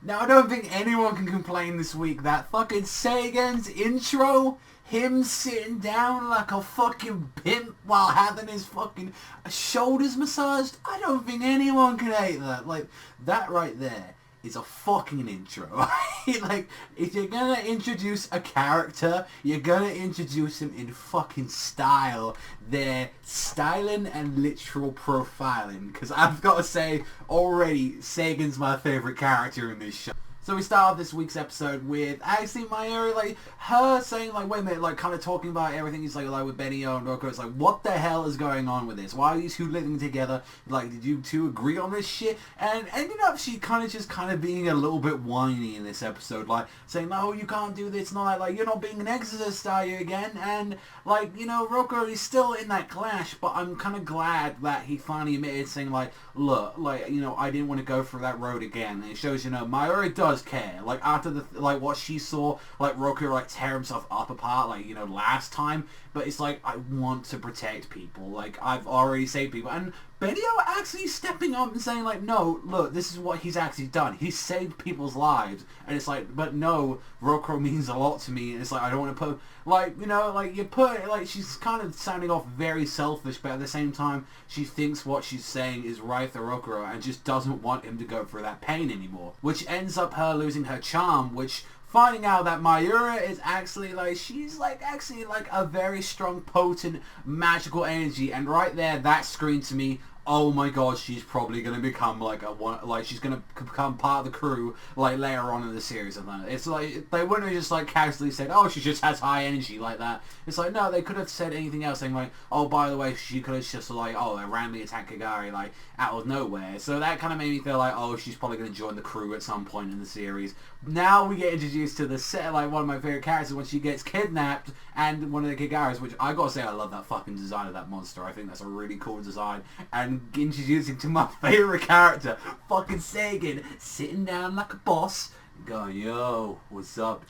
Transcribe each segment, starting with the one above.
Now, I don't think anyone can complain this week that fucking Seigen's intro, him sitting down like a fucking pimp while having his fucking shoulders massaged, I don't think anyone can hate that. Like, that right there is a fucking intro. Like, if you're gonna introduce a character, you're gonna introduce him in fucking style. They're styling and literal profiling. Because I've got to say, already, Seigen's my favourite character in this show. So we start off this week's episode with actually Mayuri, like, her saying, like, wait a minute, like, kind of talking about everything he's like with Benio and Roko. It's like, what the hell is going on with this? Why are these two living together? Like, did you two agree on this shit? And ended up she kind of being a little bit whiny in this episode, like, saying, no, you can't do this, not like, you're not being an exorcist, are you, again? And, like, you know, Roko is still in that clash, but I'm kind of glad that he finally admitted, saying, like, look, like, you know, I didn't want to go through that road again. And it shows, you know, Mayuri does care. Like, after the like what she saw, like Roku like tear himself up apart, like, you know, last time. But it's like, I want to protect people. Like, I've already saved people. And Benio actually stepping up and saying, like, no, look, this is what he's actually done. He's saved people's lives. And it's like, but no, Roko means a lot to me. And it's like, I don't want to put, like, you know, like, you put, like, she's kind of sounding off very selfish, but at the same time, she thinks what she's saying is right for Rokuro and just doesn't want him to go through that pain anymore. Which ends up her losing her charm, which, finding out that Mayura is actually, like, she's, like, actually, like, a very strong, potent, magical energy. And right there, that screamed to me, oh my god, she's probably going to become, like, she's going to become part of the crew, like, later on in the series. And that. It's like, they wouldn't have just, like, casually said, oh, she just has high energy, like that. It's like, no, they could have said anything else, saying, like, oh, by the way, she could have just, like, oh, they randomly attacked Kagari, like, out of nowhere. So that kind of made me feel like, oh, she's probably going to join the crew at some point in the series. Now we get introduced to the set, like, one of my favorite characters when she gets kidnapped, and one of the Kagaris, which I gotta say, I love that fucking design of that monster. I think that's a really cool design. And introducing to my favorite character, fucking Seigen, sitting down like a boss, going, yo, what's up,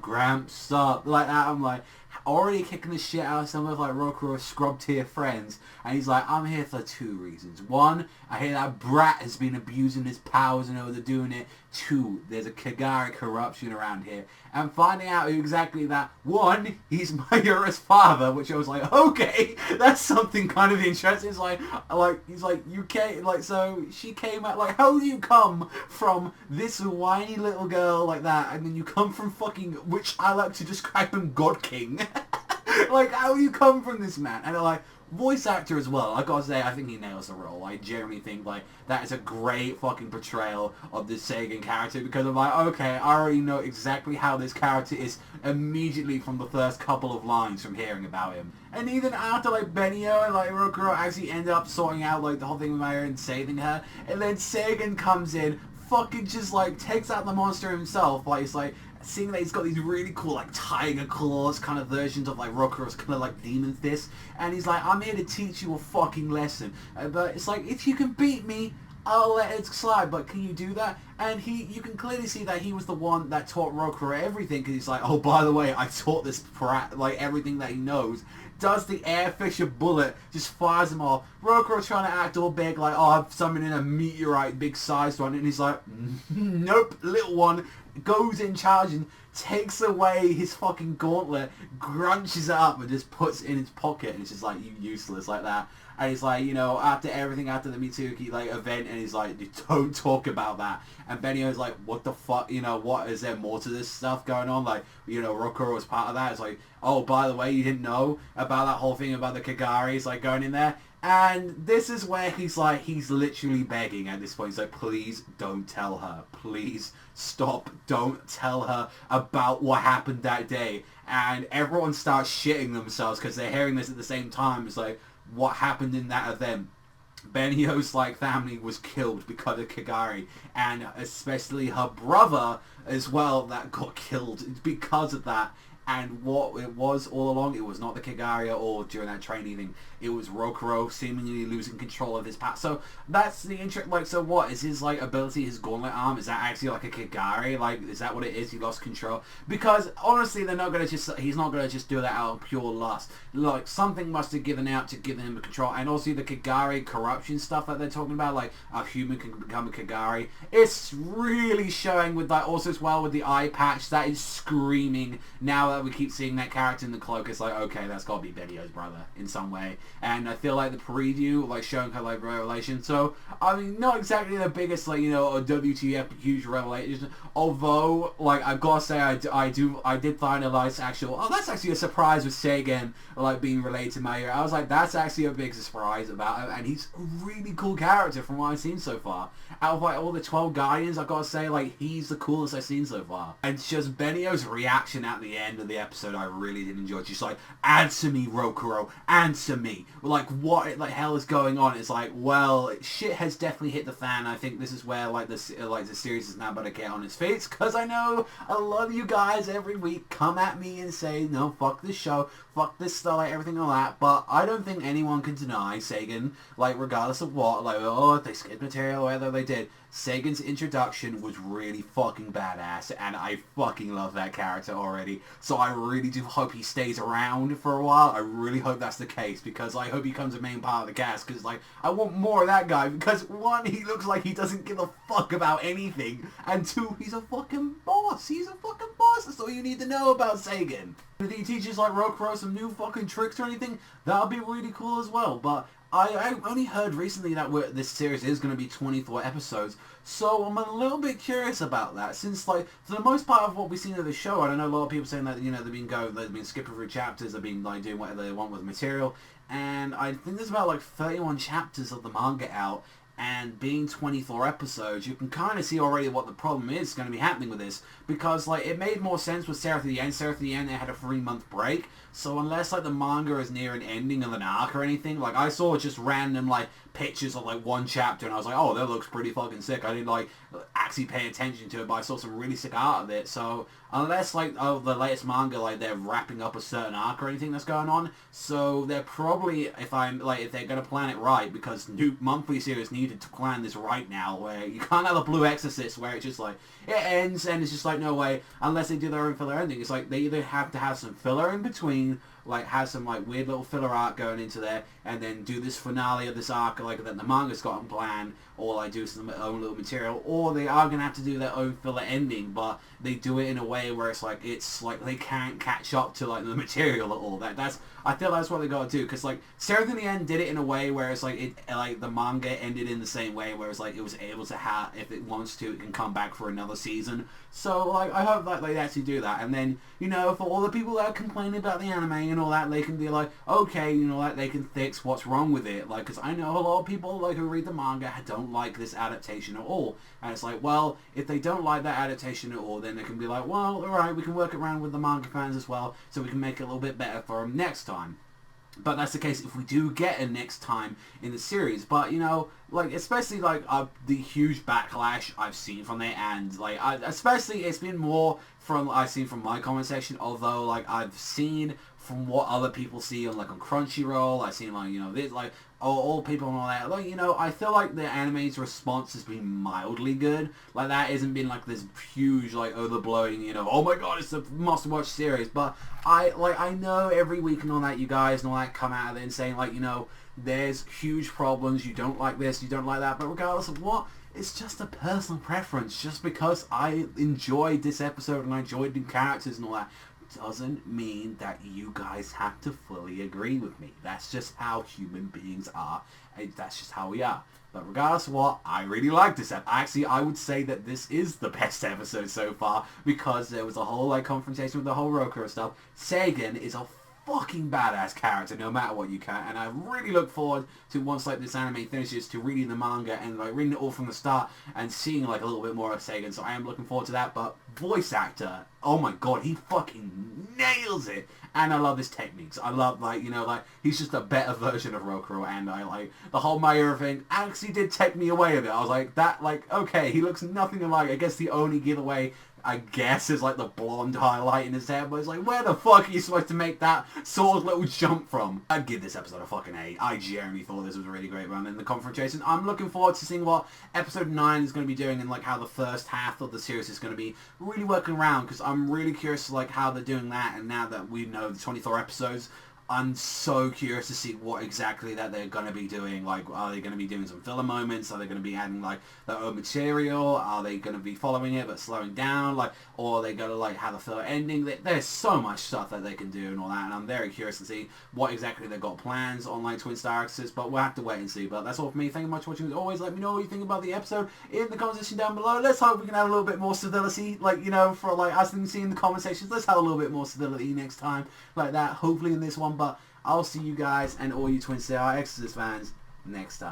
Gramps, sup, like that. I'm like, already kicking the shit out of some of, like, Rokuro's scrub tier friends, and he's like, I'm here for two reasons. One, I hear that brat has been abusing his powers and overdoing it. Two, there's a Kagari corruption around here. And finding out exactly that, one, he's Mayura's father, which I was like, okay, that's something kind of interesting. It's like, he's like, you came, like, so she came out, like, how do you come from this whiny little girl like that, and then you come from fucking, which I like to describe him, God King. Like, how do you come from this man? And like, voice actor as well, I gotta say, I think he nails the role. I genuinely think, like, that is a great fucking portrayal of this Seigen character, because I'm like, okay, I already know exactly how this character is immediately from the first couple of lines from hearing about him. And even after, like, Benio and, like, Rokuro actually end up sorting out, like, the whole thing with Mayuri and saving her, and then Seigen comes in, fucking just, like, takes out the monster himself. Like, it's like, seeing that he's got these really cool, like, tiger claws kind of versions of, like, Rokuro's kind of, like, demon fist, and he's like, I'm here to teach you a fucking lesson, but it's like, if you can beat me, I'll let it slide, but can you do that? And you can clearly see that he was the one that taught Rokuro everything, because he's like, oh, by the way, I taught this brat, like, everything that he knows. Does the air fisher bullet, just fires him off. Rokuro trying to act all big, like, oh, I'm summoning a meteorite, big sized one, and he's like, nope, little one, goes in charging, takes away his fucking gauntlet, grunches it up, and just puts it in his pocket, and it's just like, you useless, like that. And he's like, you know, after everything, after the Mitsuki, like, event, and he's like, you don't talk about that. And Benio's like, what the fuck, you know, what, is there more to this stuff going on? Like, you know, Rokuro was part of that. It's like, oh, by the way, you didn't know about that whole thing about the Kagaris, like, going in there? And this is where he's like, he's literally begging at this point. He's like, please don't tell her. Please stop. Don't tell her about what happened that day. And everyone starts shitting themselves because they're hearing this at the same time. It's like, what happened in that event? Benio's, like, family was killed because of Kagari, and especially her brother as well that got killed because of that. and what it was all along, it was not the Kagari or during that training thing. It was Rokuro seemingly losing control of his power. So that's the interest. Like, so what is his like ability? His gauntlet arm, is that actually like a Kagari? Like, is that what it is? He lost control? Because honestly, they're not gonna just. He's not gonna just do that out of pure lust. Like, something must have given out to give him the control. And also the Kagari corruption stuff that they're talking about, like a human can become a Kagari. It's really showing with that. Also as well with the eye patch, that is screaming. Now that we keep seeing that character in the cloak, it's like, okay, that's got to be Benio's brother in some way. And I feel like the preview, like, showing her, like, revelation. So, I mean, not exactly the biggest, like, you know, WTF huge revelation. Although, like, I've got to say, I did find a nice actual, oh, that's actually a surprise with Seigen, like, being related to Mayu. I was like, that's actually a big surprise about him. And he's a really cool character from what I've seen so far. Out of, like, all the 12 Guardians, I've got to say, like, he's the coolest I've seen so far. And just Benio's reaction at the end of the episode, I really did enjoy. Just like, answer me, Rokuro, answer me. Like, what the hell is going on? It's like, well, shit has definitely hit the fan. I think this is where, like, the series is now about to get on its feet, because I know a lot of you guys every week come at me and say, no, fuck this show, fuck this stuff, like, everything and all that, but I don't think anyone can deny Seigen, like, regardless of what, like, oh, if they skipped material, whether they did, Seigen's introduction was really fucking badass, and I fucking love that character already. So I really do hope he stays around for a while. I really hope that's the case, because I hope he becomes a main part of the cast, because, like, I want more of that guy, because, one, he looks like he doesn't give a fuck about anything, and two, he's a fucking boss. He's a fucking boss. That's all you need to know about Seigen. If he teaches, like, Rokuro some new fucking tricks or anything, that'll be really cool as well, but I only heard recently that this series is going to be 24 episodes, so I'm a little bit curious about that, since, like, for the most part of what we've seen of the show, I don't know, a lot of people saying that, you know, they've been skipping through chapters, they've been, like, doing whatever they want with material, and I think there's about, like, 31 chapters of the manga out, and being 24 episodes, you can kind of see already what the problem is going to be happening with this, because, like, it made more sense with Seraph of the End. Seraph of the End, they had a 3-month break, so unless, like, the manga is near an ending of an arc or anything, like, I saw just random, like, pictures of, like, one chapter, and I was like, oh, that looks pretty fucking sick. I didn't, like, actually pay attention to it, but I saw some really sick art of it, so unless, like, oh, the latest manga, like, they're wrapping up a certain arc or anything that's going on, so they're probably, if they're going to plan it right, because new monthly series needed to plan this right now, where you can't have a Blue Exorcist, where it's just, like, it ends, and it's just, like, no way, unless they do their own filler ending. It's like, they either have to have some filler in between, like, have some, like, weird little filler arc going into there, and then do this finale of this arc, like, that the manga's got in plan, or, like, do some own little material, or they are going to have to do their own filler ending, but they do it in a way where it's like they can't catch up to, like, the material at all. I feel that's what they got to do, because, like, Seraph in the End did it in a way where it's like the manga ended in the same way, where it's like it was able to have, if it wants to, it can come back for another season. So, like, I hope that they actually do that, and then, you know, for all the people that are complaining about the anime and all that, they can be like, okay, you know, like, they can fix what's wrong with it, like, because I know a lot of people, like, who read the manga don't like this adaptation at all, and it's like, well, if they don't like that adaptation at all, then they can be like, well, alright, we can work around with the manga fans as well, so we can make it a little bit better for them next time. But that's the case if we do get a next time in the series. But, you know, like, especially, like, the huge backlash I've seen from it, and, like, especially it's been more from, I've seen from my comment section, although, like, I've seen from what other people see on, like, on Crunchyroll, I've seen, like, you know, this, like, all people and all that, like, you know, I feel like the anime's response has been mildly good. Like, that hasn't been, like, this huge, like, overblowing, you know, oh my god, it's a must-watch series, but I know every week and all that, you guys and all that come out of it and saying, like, you know, there's huge problems, you don't like this, you don't like that, but regardless of what, it's just a personal preference. Just because I enjoyed this episode and I enjoyed the characters and all that, doesn't mean that you guys have to fully agree with me. That's just how human beings are, and that's just how we are. But regardless of what, I really like this episode. Actually, I would say that this is the best episode so far, because there was a whole, like, confrontation with the whole Rokuro stuff. Seigen is a fucking badass character no matter what you can, and I really look forward to, once, like, this anime finishes, to reading the manga and, like, reading it all from the start and seeing, like, a little bit more of Seigen. So I am looking forward to that. But voice actor, oh my god, he fucking nails it. And I love his techniques. I love, like, you know, like, he's just a better version of Rokuro, and I like the whole Mayura thing actually did take me away a bit. I was like, that, like, okay, he looks nothing alike. I guess the only giveaway, I guess, is like the blonde highlight in his hair, but it's like, where the fuck are you supposed to make that sort of little jump from? I'd give this episode a fucking 8. I genuinely thought this was a really great run in the confrontation. I'm looking forward to seeing what episode 9 is going to be doing, and like how the first half of the series is going to be really working around, because I'm really curious to like how they're doing that. And now that we know the 24 episodes, I'm so curious to see what exactly that they're going to be doing. Like, are they going to be doing some filler moments? Are they going to be adding, like, their own material? Are they going to be following it but slowing down? Like, or are they going to, like, have a filler ending? There's so much stuff that they can do and all that, and I'm very curious to see what exactly they've got plans on, like, Twin Star Exorcist, but we'll have to wait and see. But that's all for me. Thank you much for watching. As always, let me know what you think about the episode in the comment section down below. Let's hope we can have a little bit more civility, like, you know, for, like, us to see in the comment sections. Let's have a little bit more civility next time, like that, hopefully in this one. But I'll see you guys and all you Twin Star Exorcist fans next time.